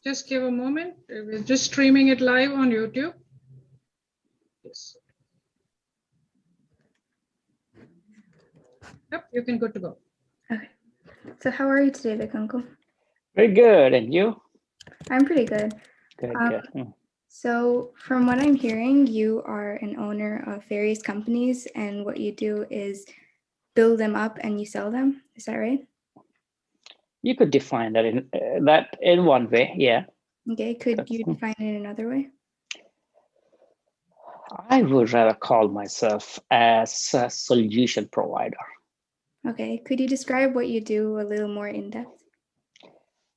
Just give a moment. We're just streaming it live on YouTube. Yes. Yep, you can good to go. Okay. So how are you today, Vikanko? Very good. And you? I'm pretty good. Good. So from what I'm hearing, you are an owner of various companies, and what you do is build them up and you sell them. Is that right? You could define that in one way, yeah. Okay. Could you define it in another way? I would rather call myself as a solution provider. Okay. Could you describe what you do a little more in depth?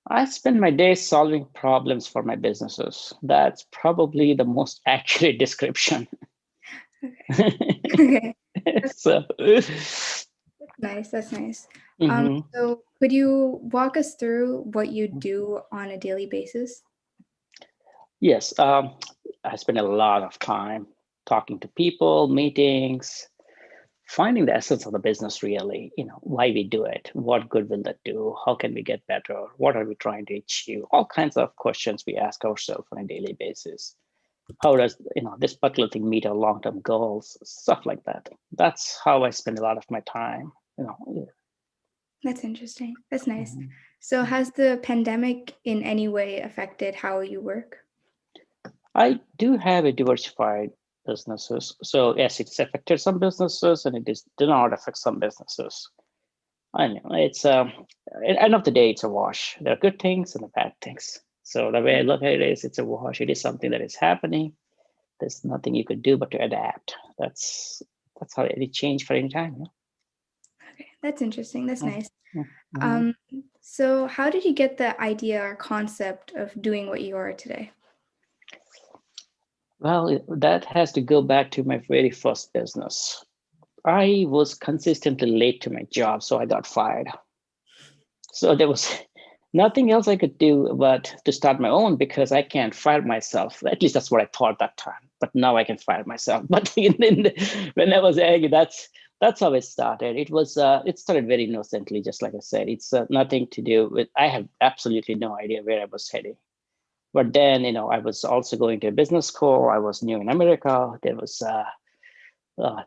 I spend my days solving problems for my businesses. That's probably the most accurate description. Okay. So, Nice. That's nice. mhm. So could you walk us through what you do on a daily basis? Yes, I spend a lot of time talking to people, meetings, finding the essence of the business really, why we do it, what good will that do, how can we get better, what are we trying to achieve, all kinds of questions we ask ourselves on a daily basis. How does this particular thing meet our long-term goals, stuff like that. That's how I spend a lot of my time. That's interesting. That's nice. Mhm. So has the pandemic in any way affected how you work? I do have a diversified businesses. So yes, it's affected some businesses and did not affect some businesses. I know it's at the end of the day, it's a wash. There are good things and the bad things. So the way I look at it is it's a wash. It is something that is happening. There's nothing you could do but to adapt. That's how it changed for any time. Yeah? Okay, that's interesting. That's nice. Mm-hmm. So how did you get the idea or concept of doing what you are today? Well, that has to go back to my very first business. I was consistently late to my job, so I got fired. So there was nothing else I could do but to start my own because I can't fire myself. At least that's what I thought that time. But now I can fire myself. But when I was angry, that's how it started. It started very innocently, just like I said. It's nothing to do with. I have absolutely no idea where I was heading. But then, I was also going to a business school. I was new in America. There was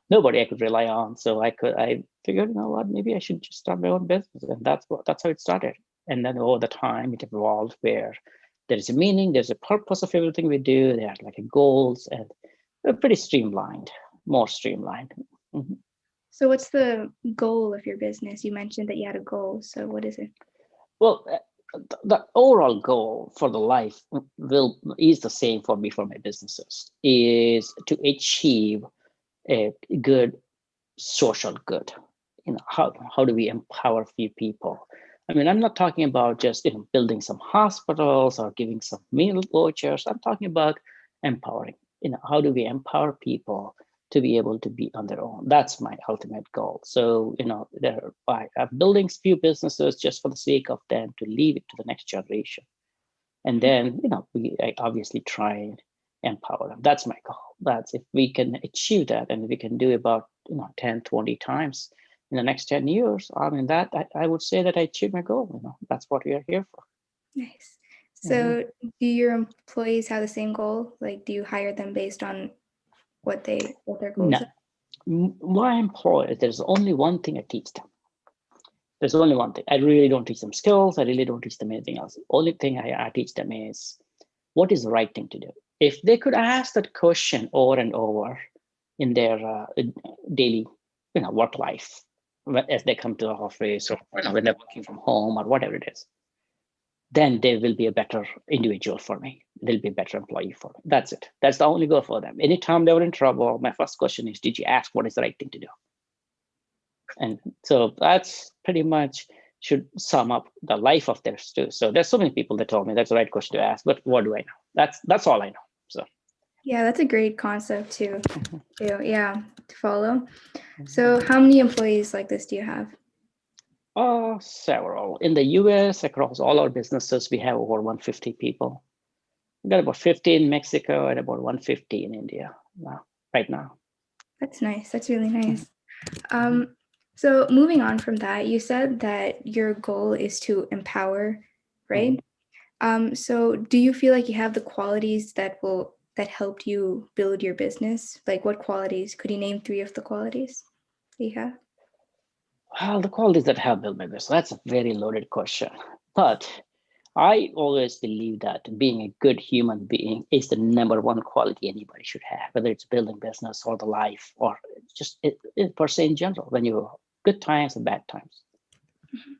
nobody I could rely on. So I figured, what, maybe I should just start my own business. And that's how it started. And then over the time it evolved where there's a meaning, there's a purpose of everything we do. There are like goals and they're pretty streamlined, more streamlined. Mm-hmm. So what's the goal of your business? You mentioned that you had a goal. So what is it? Well, the overall goal for the life is the same for me, for my businesses, is to achieve a good social good. How do we empower few people? I mean, I'm not talking about just building some hospitals or giving some meal vouchers. I'm talking about empowering. How do we empower people to be able to be on their own? That's my ultimate goal. So I'm building few businesses just for the sake of them to leave it to the next generation, and then I obviously try and empower them. That's my goal. That's if we can achieve that, and we can do about 10, 20 times in the next 10 years. I mean, that I would say that I achieved my goal. That's what we are here for. Nice. So do your employees have the same goal? Like, do you hire them based on what their goals are? My employees, there's only one thing I teach them. There's only one thing. I really don't teach them skills. I really don't teach them anything else. Only thing I teach them is what is the right thing to do. If they could ask that question over and over in their daily, work life, as they come to the office or when they're working from home or whatever it is, then they will be a better individual for me. They'll be a better employee for me. That's it. That's the only goal for them. Anytime they were in trouble, my first question is, did you ask what is the right thing to do? And so that's pretty much should sum up the life of theirs too. So there's so many people that told me that's the right question to ask, but what do I know? That's all I know. So yeah, that's a great concept to follow. So how many employees like this do you have? Several. In the US, across all our businesses, we have over 150 people. We've got about 50 in Mexico and about 150 in India right now. That's nice. That's really nice. So moving on from that, you said that your goal is to empower, right? So do you feel like you have the qualities that helped you build your business? Like what qualities? Could you name 3 of the qualities that you have? Well, the qualities that have built my business, that's a very loaded question. But I always believe that being a good human being is the number one quality anybody should have, whether it's building business or the life or just per se in general, when you good times and bad times.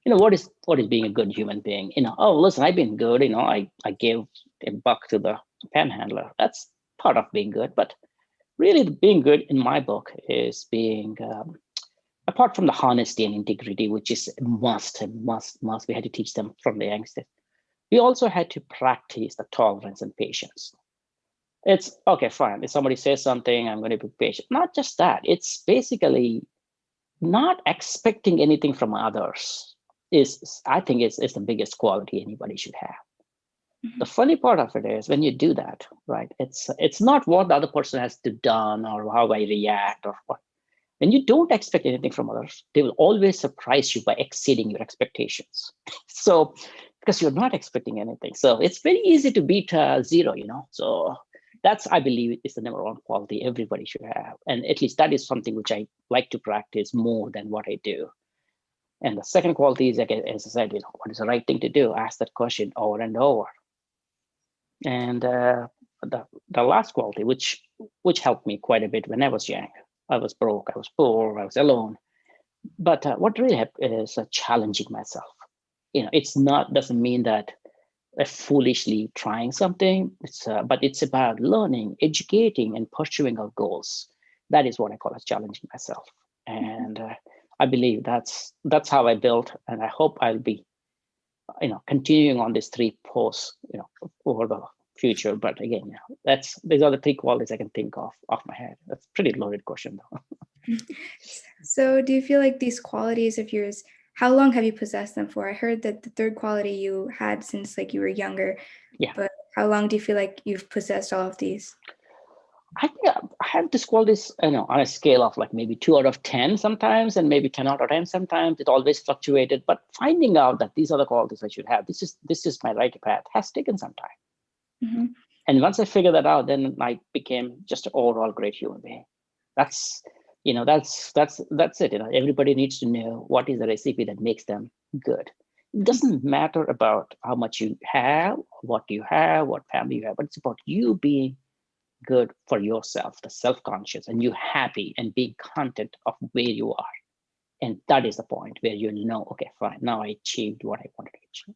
What is being a good human being? Oh, listen, I've been good. I gave a buck to the panhandler. That's part of being good. But really, being good in my book is being apart from the honesty and integrity, which is a must, we had to teach them from the youngsters. We also had to practice the tolerance and patience. It's okay, fine. If somebody says something, I'm going to be patient. Not just that. It's basically not expecting anything from others. I think is the biggest quality anybody should have. The funny part of it is when you do that, right? It's not what the other person has to done or how I react or what. When you don't expect anything from others, they will always surprise you by exceeding your expectations. So, because you're not expecting anything. So it's very easy to beat zero, So that's, I believe, is the number one quality everybody should have. And at least that is something which I like to practice more than what I do. And the second quality is, again, as I said, what is the right thing to do? Ask that question over and over. And the last quality, which helped me quite a bit when I was young. I was broke, I was poor, I was alone. But what really helped is challenging myself. It's not doesn't mean that foolishly trying something. But it's about learning, educating, and pursuing our goals. That is what I call as challenging myself. And I believe that's how I built, and I hope I'll be, continuing on these 3 posts, over the future. But again, these are the 3 qualities I can think of off my head. That's a pretty loaded question, though. So do you feel like these qualities of yours, how long have you possessed them for? I heard that the 3rd quality you had since like you were younger. Yeah. But how long do you feel like you've possessed all of these? I think I have this qualities, on a scale of like maybe 2 out of 10 sometimes, and maybe 10 out of 10 sometimes. It always fluctuated. But finding out that these are the qualities I should have, this is my right path, has taken some time. Mm-hmm. And once I figured that out, then I became just an overall great human being. That's it. Everybody needs to know what is the recipe that makes them good. It doesn't matter about how much you have, what you have, what family you have, but it's about you being good for yourself, the self-conscious, and you happy and being content of where you are. And that is the point where you know, okay, fine, now I achieved what I wanted to achieve.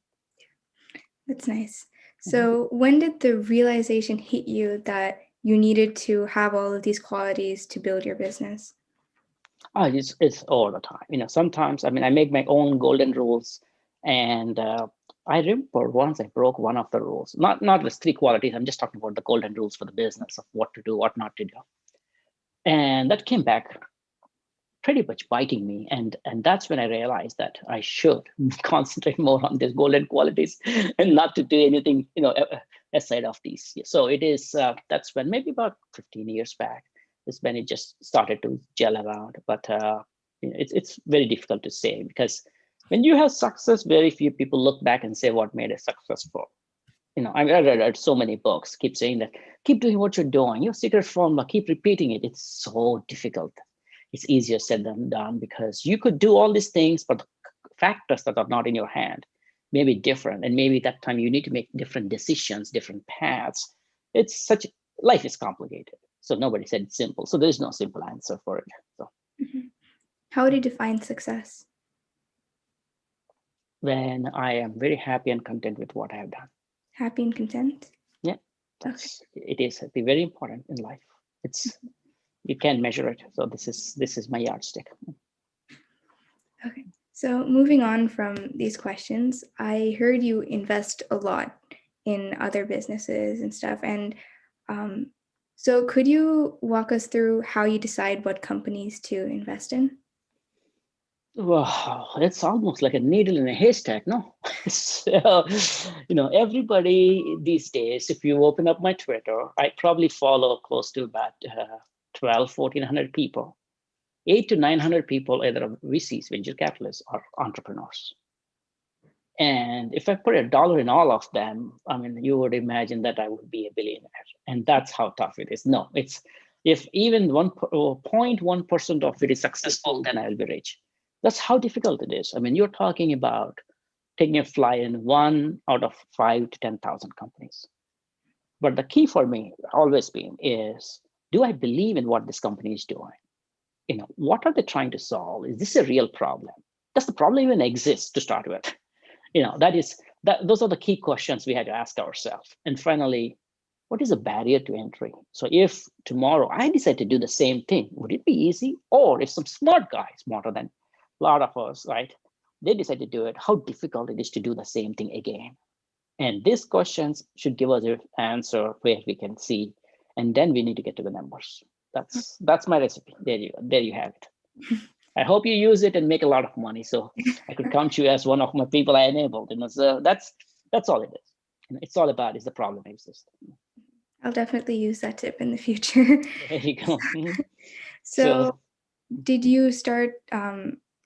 That's nice. So when did the realization hit you that you needed to have all of these qualities to build your business? It's all the time. Sometimes, I make my own golden rules. And I remember once I broke one of the rules, not the 3 qualities. I'm just talking about the golden rules for the business of what to do, what not to do. And that came back pretty much biting me. And that's when I realized that I should concentrate more on these golden qualities and not to do anything, aside of these. So it is, that's when maybe about 15 years back is when it just started to gel around. But it's very difficult to say, because when you have success, very few people look back and say what made it successful. I read so many books, keep saying that, keep doing what you're doing, your secret formula, keep repeating it. It's so difficult. It's easier said than done, because you could do all these things, but the factors that are not in your hand may be different. And maybe that time you need to make different decisions, different paths. Life is complicated. So nobody said it's simple. So there's no simple answer for it. So How would you define success? when I am very happy and content with what I have done. Happy and content? Yeah, it is very important in life. You can't measure it. So this is my yardstick. Okay. So moving on from these questions, I heard you invest a lot in other businesses and stuff. And so could you walk us through how you decide what companies to invest in? Wow, it's almost like a needle in a haystack, no? So, everybody these days, if you open up my Twitter, I probably follow close to about 1,400 people. 800 to 900 people, either VCs, venture capitalists, or entrepreneurs. And if I put $1 in all of them, I mean, you would imagine that I would be a billionaire. And that's how tough it is. No, it's if even 0.1% of it is successful, then I'll be rich. That's how difficult it is. I mean, you're talking about taking a fly in 1 out of 5 to 10,000 companies. But the key for me always been is, do I believe in what this company is doing? What are they trying to solve? Is this a real problem? Does the problem even exist to start with? Those are the key questions we had to ask ourselves. And finally, what is the barrier to entry? So if tomorrow I decide to do the same thing, would it be easy? Or if some smart guy, smarter than a lot of us, right, they decide to do it, how difficult it is to do the same thing again? And these questions should give us an answer where we can see, and then we need to get to the numbers. That's my recipe. There you have it. I hope you use it and make a lot of money, so I could count you as one of my people I enabled. So that's all it is. It's all about, is the problem exist? I'll definitely use that tip in the future. There you go. So did you start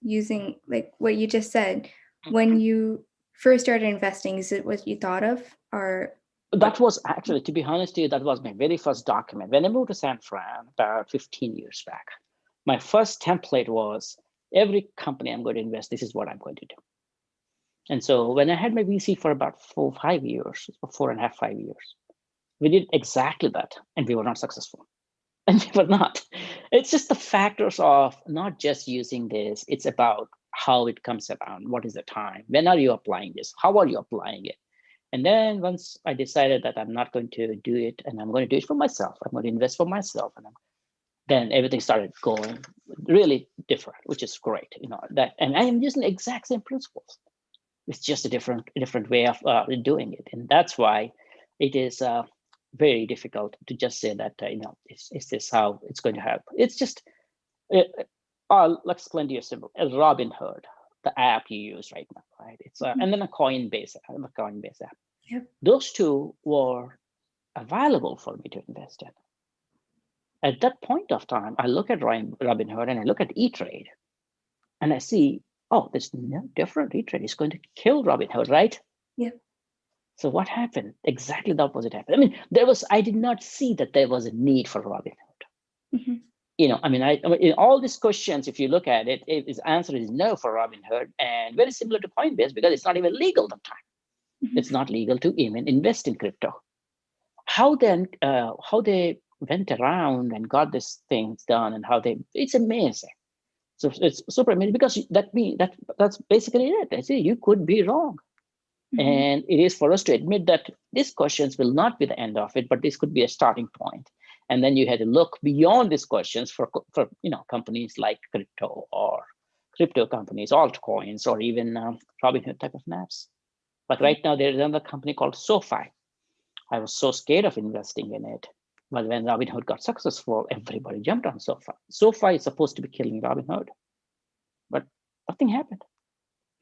using, like what you just said, when you first started investing? Is it what you thought of, or? That was actually, to be honest with you, that was my very first document. When I moved to San Fran about 15 years back, my first template was, every company I'm going to invest, this is what I'm going to do. And so when I had my VC for about 4.5 years, or 4.5, 5 years, we did exactly that, and we were not successful. And we were not. It's just the factors of not just using this, it's about how it comes around. What is the time? When are you applying this? How are you applying it? And then once I decided that I'm not going to do it, and I'm going to do it for myself, I'm going to invest for myself, and then everything started going really different, which is great. And I am using the exact same principles. It's just a different way of doing it, and that's why it is very difficult to just say that is this how it's going to help. It's just I'll explain to you simple. As Robinhood, the app you use right now, right? It's and then a Coinbase app. Yep. Those two were available for me to invest in. At that point of time, I look at Robinhood and I look at E-Trade, and I see, oh, there's no different. E-Trade is going to kill Robinhood, right? Yeah. So what happened? Exactly the opposite happened. I mean, I did not see that there was a need for Robinhood. Mm-hmm. In all these questions, if you look at it, its answer is no for Robinhood, and very similar to Coinbase, because it's not even legal at the time. Mm-hmm. It's not legal to even invest in crypto. How they went around and got these things done, and it's amazing. So it's super amazing, because that's basically it. I say you could be wrong. Mm-hmm. And it is for us to admit that these questions will not be the end of it, but this could be a starting point. And then you had to look beyond these questions for companies like crypto companies, altcoins, or even Robinhood type of apps. But right now there's another company called SoFi. I was so scared of investing in it. But when Robinhood got successful, everybody jumped on SoFi. SoFi is supposed to be killing Robinhood, but nothing happened.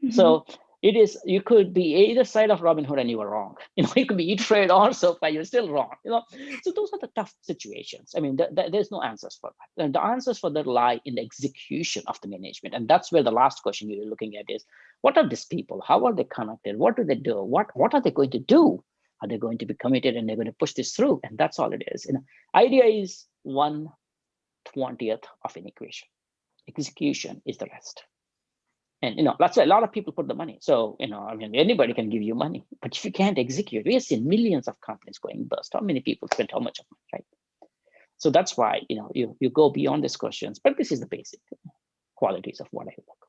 Mm-hmm. So it is, you could be either side of Robinhood and you were wrong. You could be E-Trade or SoFi, you're still wrong. So those are the tough situations. I mean, there's no answers for that. And the answers for that lie in the execution of the management. And that's where the last question you're looking at is, what are these people? How are they connected? What do they do? What are they going to do? Are they going to be committed and they're going to push this through? And that's all it is. Idea is 1/20 of an equation. Execution is the rest. And that's why a lot of people put the money. So anybody can give you money, but if you can't execute, we have seen millions of companies going bust. How many people spent how much of money, right? So that's why you go beyond these questions. But this is the basic qualities of what I look.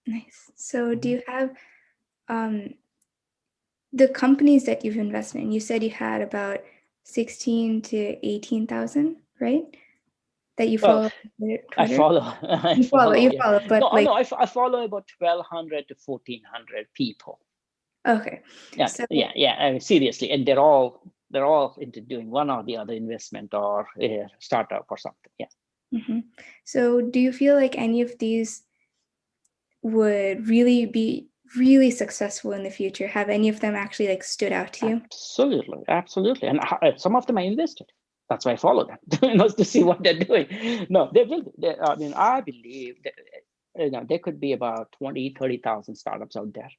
Nice. So do you have the companies that you've invested in? You said you had about 16 to 18,000, right? That you follow. I follow. You follow, but I follow about 1,200 to 1,400 people. Okay. Yeah, so, yeah. I mean, seriously, and they're all into doing one or the other investment or a startup or something. Yeah. Mm-hmm. So, do you feel like any of these would really be really successful in the future? Have any of them actually stood out to you? Absolutely, and some of them I invested. That's why I follow them, to see what they're doing. No, they will. I believe that there could be about 20,000, 30,000 startups out there.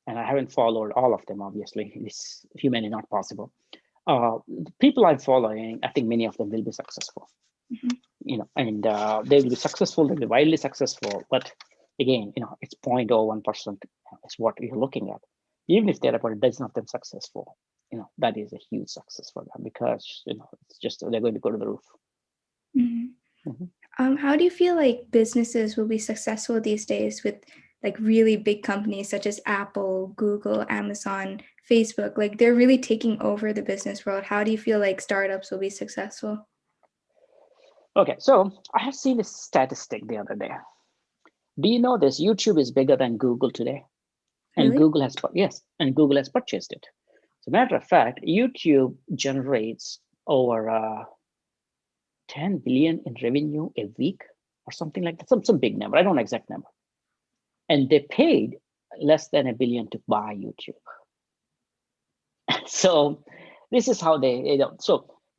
and I haven't followed all of them, obviously. It's humanly not possible. The people I'm following, I think many of them will be successful. And they will be successful, they'll be widely successful. But again, it's 0.01% is what you're looking at. Even if there are about a dozen of them successful, that is a huge success for them, because it's just they're going to go to the roof. How do you feel like businesses will be successful these days with like really big companies such as Apple, Google, Amazon, Facebook? Like they're really taking over the business world. How do you feel like startups will be successful? Okay, so I have seen a statistic the other day. Do you know this? YouTube is bigger than Google today, and Really? Google has purchased it. As a matter of fact, YouTube generates over 10 billion in revenue a week or something like that. Some big number. I don't know exact number. And they paid less than $1 billion to buy YouTube. So this is how they.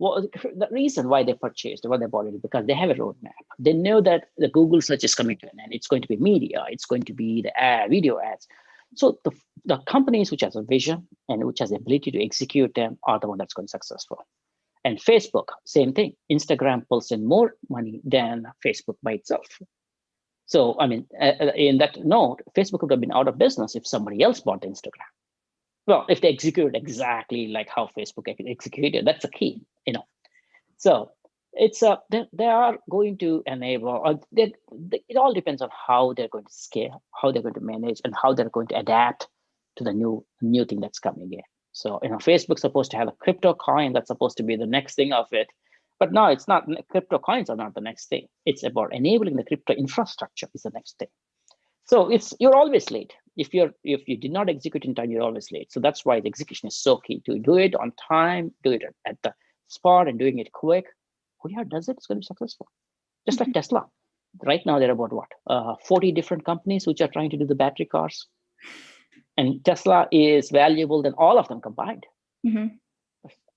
The reason why they purchased, why they bought it, is because they have a roadmap. They know that the Google search is coming to an end. It's going to be media. It's going to be the video ads. So the companies which has a vision and which has the ability to execute them are the one that's going to be successful. And Facebook, same thing. Instagram pulls in more money than Facebook by itself. So, I mean, in that note, Facebook would have been out of business if somebody else bought Instagram. Well, if they executed exactly like how Facebook executed, that's the key, So it's they are going to enable. It all depends on how they're going to scale, how they're going to manage, and how they're going to adapt to the new thing that's coming in. So, Facebook's supposed to have a crypto coin that's supposed to be the next thing of it. But no, it's not. Crypto coins are not the next thing. It's about enabling the crypto infrastructure is the next thing. So you're always late. If you did not execute in time, you're always late. So that's why the execution is so key. To do it on time, do it at the spot, and doing it quick. Whoever does it is going to be successful. Just like Tesla. Right now, there are about 40 different companies which are trying to do the battery cars. And Tesla is valuable than all of them combined.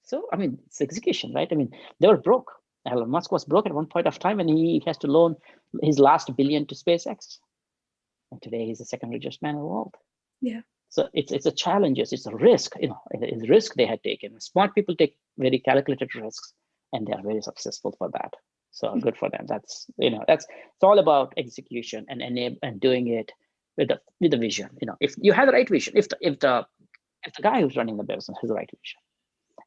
So, I mean, it's execution, right? I mean, they were broke. Elon Musk was broke at one point of time, and he has to loan his last $1 billion to SpaceX. And today he's the second richest man in the world. Yeah. So it's a challenge. It's a risk. It's a risk they had taken. Smart people take very calculated risks, and they are very successful for that. So good for them. It's all about execution and doing it with the vision. If you have the right vision, if the guy who's running the business has the right vision,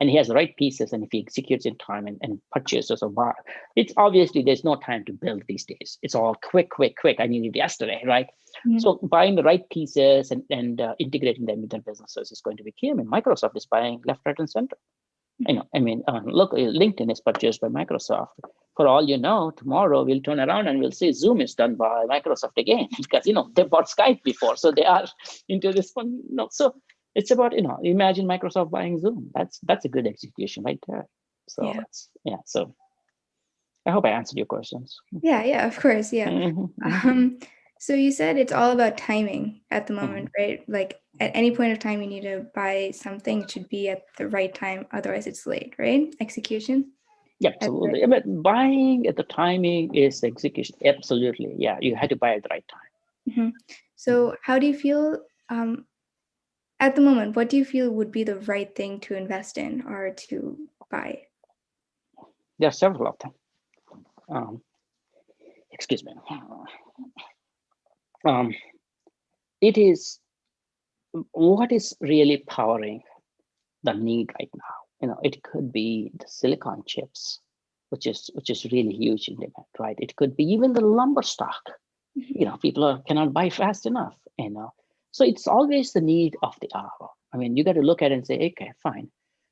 and he has the right pieces, and if he executes in time and purchases a bar, it's obviously there's no time to build these days. It's all quick. I need it yesterday, right? So buying the right pieces and integrating them with their businesses is going to be key. I mean, Microsoft is buying left, right, and center. Look, LinkedIn is purchased by Microsoft. For all you know, tomorrow we'll turn around and we'll say Zoom is done by Microsoft again, because they bought Skype before, so they are into this one. So it's about imagine Microsoft buying Zoom. That's a good execution right there. So So I hope I answered your questions. Yeah, of course. Yeah. So you said it's all about timing at the moment, right? Like at any point of time you need to buy something, it should be at the right time. Otherwise it's late, right? Execution. Yeah, absolutely. But buying at the timing is execution. Absolutely. Yeah, you had to buy at the right time. So how do you feel at the moment? What do you feel would be the right thing to invest in or to buy? There are several of them. Excuse me. It is what is really powering the need right now. It could be the silicon chips, which is really huge in demand, right? It could be even the lumber stock. People cannot buy fast enough. So it's always the need of the hour. I mean, you got to look at it and say, okay, fine.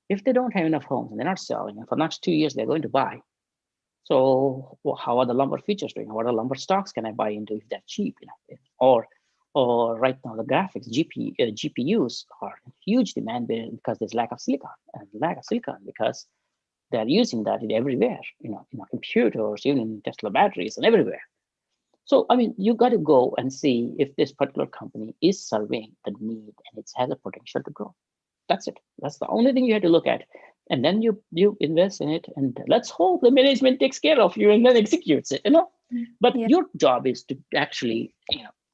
If they don't have enough homes and they're not selling, and for the next 2 years they're going to buy. So how are the lumber futures doing? What are lumber stocks can I buy into if they're cheap? Or right now the graphics GPUs are in huge demand because there's lack of silicon because they're using that everywhere. In computers, even in Tesla batteries, and everywhere. So I mean, you got to go and see if this particular company is serving the need and it has a potential to grow. That's it. That's the only thing you have to look at. And then you invest in it, and let's hope the management takes care of you and then executes it. But your job is to actually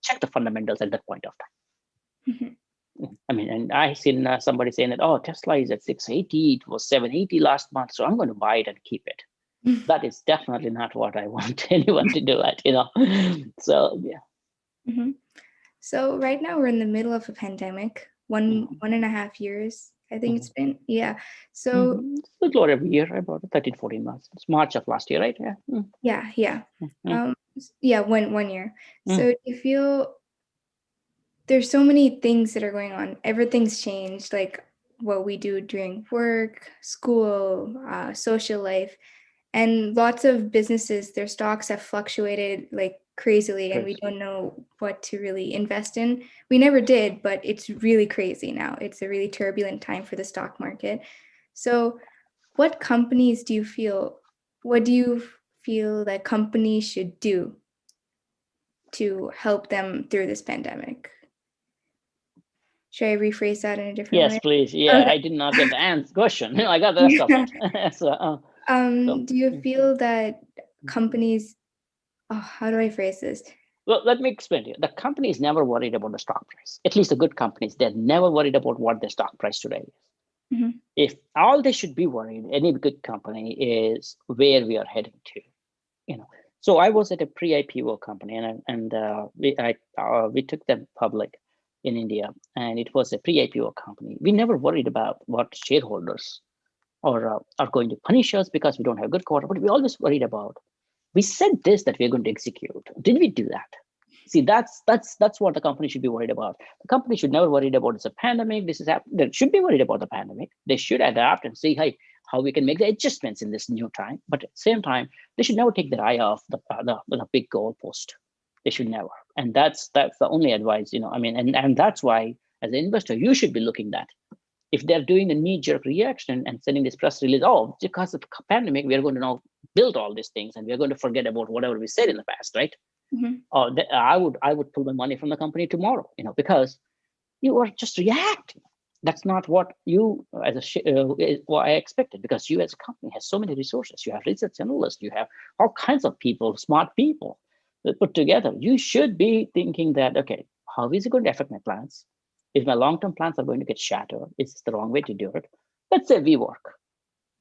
check the fundamentals at that point of time. I mean, and I seen somebody saying that, oh, Tesla is at 680, it was 780 last month, so I'm going to buy it and keep it. That is definitely not what I want anyone to do it, So yeah. Mhm. So right now we're in the middle of a pandemic, one Mhm. and a half years, I think it's Mhm. been. Yeah. So It's a little over every year, about 13, 14 months. It's March of last year, right? Yeah. yeah. Mm. Yeah, one year. Mm. So do you feel there's so many things that are going on? Everything's changed, like what we do during work, school, social life. And lots of businesses, their stocks have fluctuated like crazily, and we Crazy. don't know what to really invest in. We never did, but it's really crazy now. It's a really turbulent time for the stock market. So, what do you feel that companies should do to help them through this pandemic? Should I rephrase that in a different Yes, way? please. Yeah, Okay. I did not get the question. I got the rest of Yeah. it. So, Do you feel that companies, how do I phrase this? well, let me explain to you. The company is never worried about the stock price. At least the good companies, they're never worried about what the stock price today is. Mhm. If all they should be worried, any good company, is where we are heading to. So I was at a pre-IPO company, we took them public in India, and it was a pre-IPO company. We never worried about what shareholders are going to punish us because we don't have a good quarter, but we always worried about, we said this that we're going to execute. Did we do that? See, that's what the company should be worried about. The company should never worried about it's a pandemic. They should be worried about the pandemic. They should adapt and see, hey, how we can make the adjustments in this new time. But at the same time, they should never take their eye off the big goal post. They should never. And that's the only advice, I mean, and that's why, as an investor, you should be looking at, if they're doing a knee-jerk reaction and sending this press release, oh, because of the pandemic, we are going to now build all these things and we're going to forget about whatever we said in the past, right? Mhm. I would pull my money from the company tomorrow, because you are just reacting. That's not what you as what I expected, because you as a company has so many resources. You have research analysts, you have all kinds of people, smart people that put together. You should be thinking that, okay, how is it going to affect my plans? If my long-term plans are going to get shattered, is this the wrong way to do it? Let's say we work.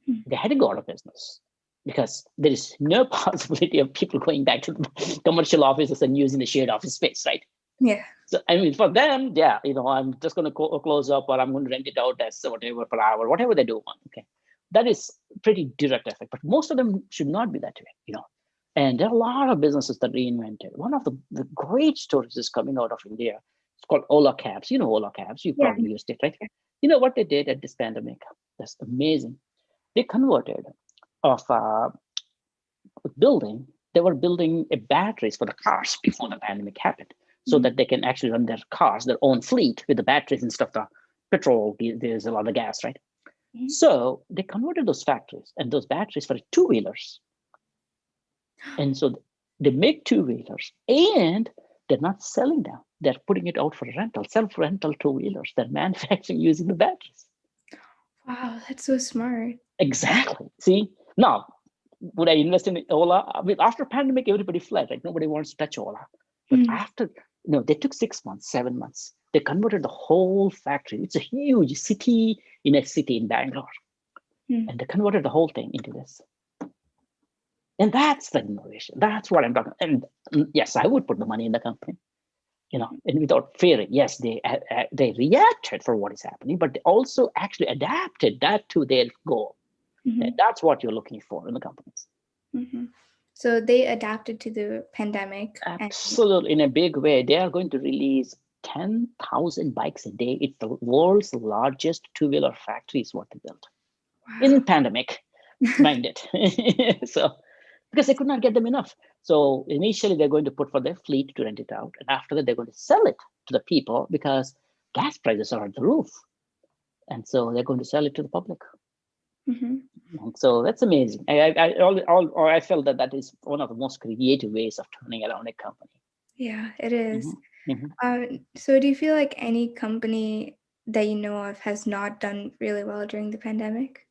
Hmm. They had to go out of business because there is no possibility of people going back to the commercial offices and using the shared office space, right? Yeah. So, I mean, for them, yeah, I'm just going to close up, or I'm going to rent it out as whatever per hour, whatever they do. Okay, that is pretty direct effect. But most of them should not be that way. And there are a lot of businesses that reinvented. One of the great stories is coming out of India. It's called Ola Cabs. You know Ola Cabs. You Yeah. probably used it, right? You know what they did at this pandemic? That's amazing. They converted of building. They were building batteries for the cars before the pandemic happened, so Mhm. that they can actually run their cars, their own fleet, with the batteries instead of the petrol. There's a lot of gas, right? Mhm. So they converted those factories and those batteries for two-wheelers. And so they make two-wheelers, and they're not selling them. They're putting it out for rental, self-rental two-wheelers. They're manufacturing using the batteries. Wow, that's so smart. Exactly. See, now, would I invest in Ola? I mean, after pandemic, everybody fled, right? Nobody wants to touch Ola. But Mm. after, they took 6 months, 7 months. They converted the whole factory. It's a huge city in a city in Bangalore. Mm. And they converted the whole thing into this. And that's the innovation. That's what I'm talking about. And yes, I would put the money in the company, and without fearing. Yes, they reacted for what is happening, but they also actually adapted that to their goal. And Mhm. that's what you're looking for in the companies. Mhm. So they adapted to the pandemic, and Absolutely, in a big way. They are going to release 10,000 bikes a day. It's the world's largest two-wheeler factory is what they built wow. in pandemic, mind it. So, because they could not get them enough. So initially they're going to put for their fleet to rent it out. And after that, they're going to sell it to the people because gas prices are at the roof. And so they're going to sell it to the public. Mhm. And so that's amazing. I felt that is one of the most creative ways of turning around a company. Yeah, it is. Mhm, mhm. So do you feel like any company that you know of has not done really well during the pandemic?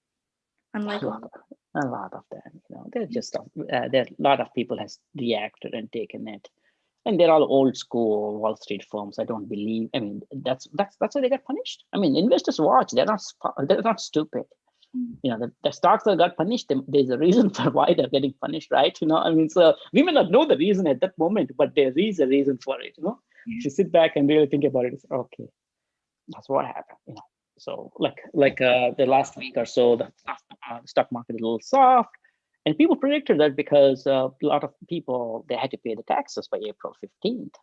A Unlike lot, a lot of them. They're just there. A lot of people has reacted and taken it. And they're all old school Wall Street firms. I don't believe. I mean, that's why they got punished. I mean, investors watch. They're not stupid. You know, the stocks that got punished, there's a reason for why they're getting punished, right? You know, I mean, so we may not know the reason at that moment, but there is a reason for it. You know, if you sit back and really think about it, it's okay. That's what happened. You know, so like the last week or so, the stock market is a little soft, and people predicted that because a lot of people, they had to pay the taxes by April 15th.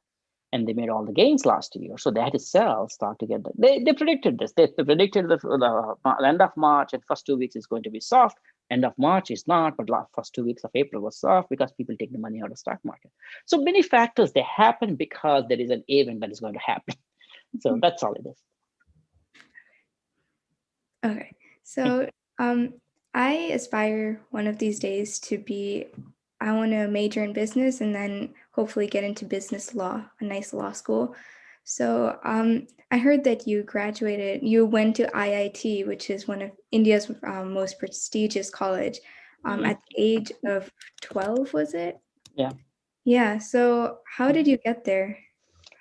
And they made all the gains last year, so they had to sell stock to get that. They predicted this. They predicted the end of March and first 2 weeks is going to be soft. End of March is not, but first 2 weeks of April was soft because people take the money out of the stock market. So many factors, they happen because there is an event that is going to happen. So that's all it is. Okay, so I aspire one of these days to be, I want to major in business and then hopefully get into business law, a nice law school. So I heard that you went to IIT, which is one of India's most prestigious college, at the age of 12, was it? Yeah. Yeah, so how did you get there?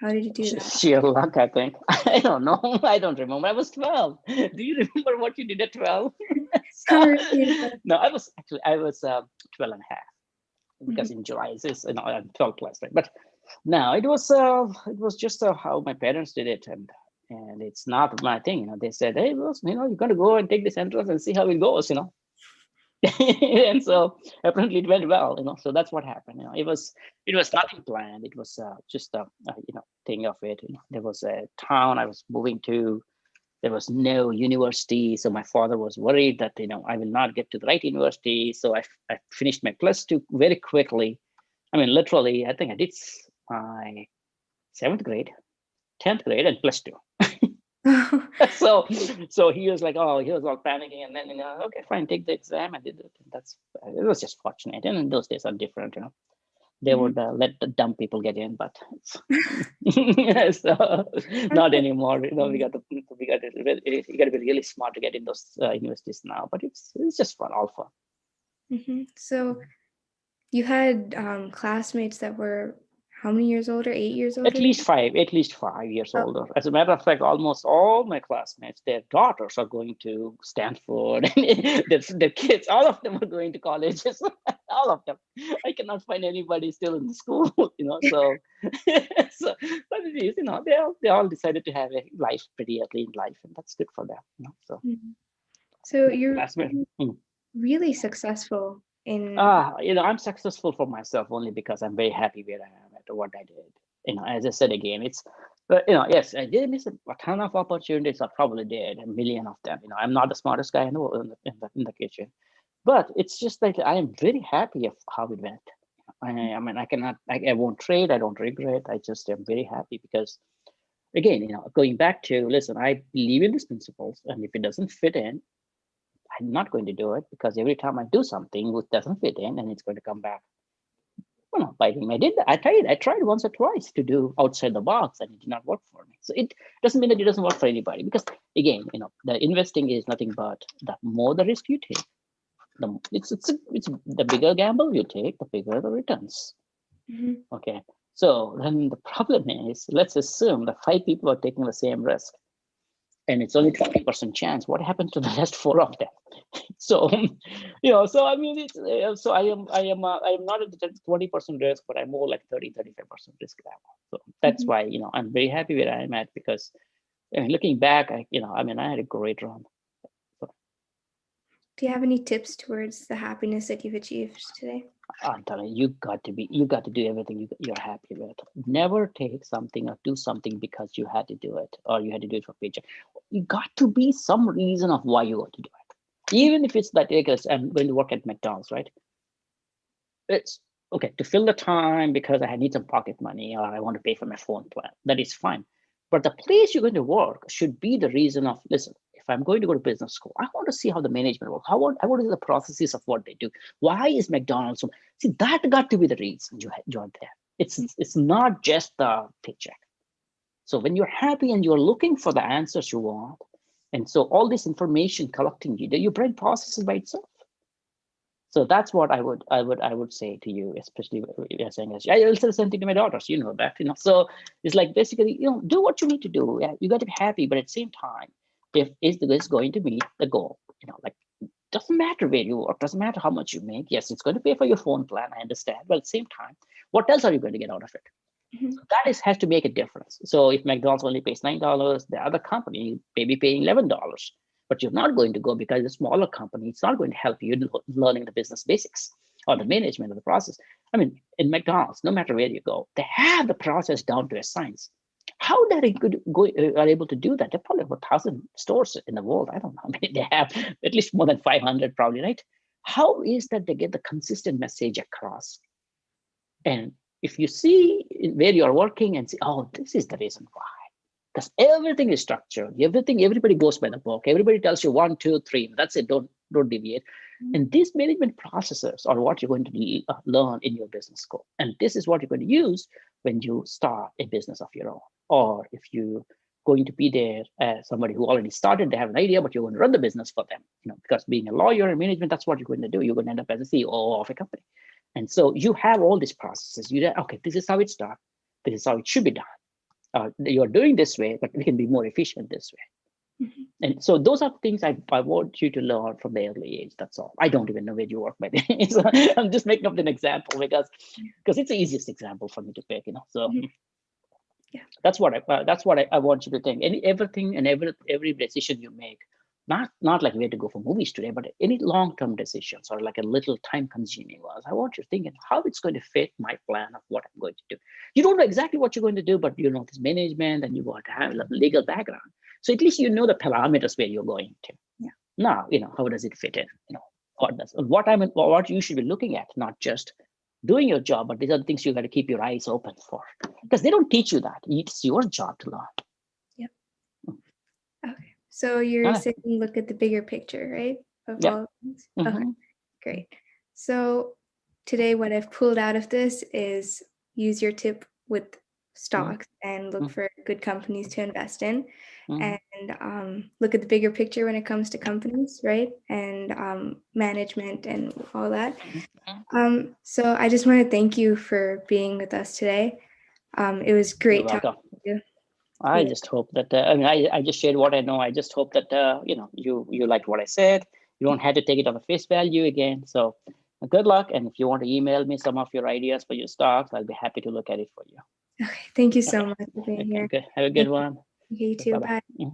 How did you do that? Sheer luck, I think. I don't know. I don't remember. I was 12. Do you remember what you did at 12? No, I was 12 and a half. Because in July is I'm 12 plus, right? But no, it was just how my parents did it, and it's not my thing. You know, they said, hey, you're going to go and take this entrance and see how it goes. You know, and so apparently it went well. You know, so that's what happened. You know, it was nothing planned. It was just a thing of it. You know, there was a town I was moving to. There was no university, so my father was worried that I will not get to the right university. So I finished my +2 very quickly. I mean, literally, I think I did my 7th grade, 10th grade, and +2. So he was like, oh, he was all panicking, and then okay, fine, take the exam. I did it. It was just fortunate, and those days are different, They would let the dumb people get in, but so not anymore. You got to be really smart to get in those universities now. But it's just fun, all fun. So you had classmates that were how many years older? 8 years older? At least 5 years older. As a matter of fact, almost all my classmates, their daughters are going to Stanford. their kids, all of them are going to colleges. All of them. I cannot find anybody still in the school, So, but it is, they all decided to have a life, pretty early in life, and that's good for them. So you're really successful in. I'm successful for myself only because I'm very happy where I am at what I did. As I said again, it's. But yes, I did miss a ton of opportunities. I probably did a million of them. I'm not the smartest guy in the kitchen. But it's just like I am very happy of how it went. I mean, I won't trade. I don't regret. I just am very happy because, again, going back to, listen, I believe in these principles, and if it doesn't fit in, I'm not going to do it, because every time I do something which doesn't fit in, and it's going to come back, biting me. I did that. I tried once or twice to do outside the box, and it did not work for me. So it doesn't mean that it doesn't work for anybody, because again, the investing is nothing but the more the risk you take, it's the bigger gamble you take, the bigger the returns. Okay, so then the problem is, let's assume the 5 people are taking the same risk, and it's only 20% chance. What happens to the rest 4 of them? So, so I mean, it's so I am not at the 20% risk, but I'm more like 30-35% risk now. So that's why I'm very happy where I am at, because looking back, I had a great run. Do you have any tips towards the happiness that you've achieved today? I'm telling you, you got to do everything you're happy with. Never take something or do something because you had to do it, or you had to do it for paycheck. You got to be some reason of why you got to do it. Even if it's that, because I'm going to work at McDonald's, right? It's okay to fill the time because I need some pocket money, or I want to pay for my phone plan. That is fine. But the place you're going to work should be the reason of, listen, if I'm going to go to business school, I want to see how the management works. I want to see the processes of what they do. Why is McDonald's so? See, that got to be the reason you joined there. It's not just the paycheck. So when you're happy and you're looking for the answers you want, and so all this information collecting you, your brain processes by itself. So that's what I would say to you, especially you're saying, I also send it to my daughters, you know that, So it's like basically, do what you need to do. Yeah, you got to be happy, but at the same time, if is this going to meet the goal, like doesn't matter where you work, doesn't matter how much you make. Yes, it's going to pay for your phone plan. I understand, but at the same time, what else are you going to get out of it? Mhm. So that has to make a difference. So if McDonald's only pays $9, the other company may be paying $11. But you're not going to go because the smaller company, it's not going to help you in learning the business basics or the management of the process. I mean, in McDonald's, no matter where you go, they have the process down to a science. How they are able to do that? They probably have 1,000 stores in the world. I don't know. I mean, they have at least more than 500 probably, right? How is that they get the consistent message across? And if you see where you're working and say, oh, this is the reason why. Because everything is structured, everybody goes by the book. Everybody tells you 1, 2, 3. That's it. Don't deviate. And these management processes are what you're going to learn in your business school. And this is what you're going to use when you start a business of your own. Or if you're going to be there as somebody who already started, they have an idea, but you're going to run the business for them. Because being a lawyer and management, that's what you're going to do. You're going to end up as a CEO of a company. And so you have all these processes. Okay, this is how it's done. This is how it should be done. You're doing this way, but we can be more efficient this way. Mm-hmm. And so those are things I want you to learn from the early age. That's all. I don't even know where you work by the way. So I'm just making up an example because it's the easiest example for me to pick, So Mm-hmm. Yeah, that's what I want you to think. Everything and every decision you make, not like where to go for movies today, but any long-term decisions or like a little time-consuming ones. I want you to think how it's going to fit my plan of what I'm going to do. You don't know exactly what you're going to do, but you know this management and you want to have a legal background. So at least you know the parameters where you're going to. Yeah. Now, how does it fit in? What you should be looking at, not just doing your job, but these are the things you got to keep your eyes open for, because they don't teach you that. It's your job to learn. Yep. Okay. So you're saying look at the bigger picture, right? Of all things. Mm-hmm. Okay. Great. So today, what I've pulled out of this is use your tip with stocks and look for good companies to invest in, and look at the bigger picture when it comes to companies, right? And management and all that. So I just want to thank you for being with us today. It was great talking to you. I just hope that I just shared what I know. I just hope that you liked what I said. You don't have to take it on the face value again. So good luck. And if you want to email me some of your ideas for your stocks, I'll be happy to look at it for you. Okay. Thank you so much for being here. Good. Have a good one. Okay, you too. Bye-bye. Bye.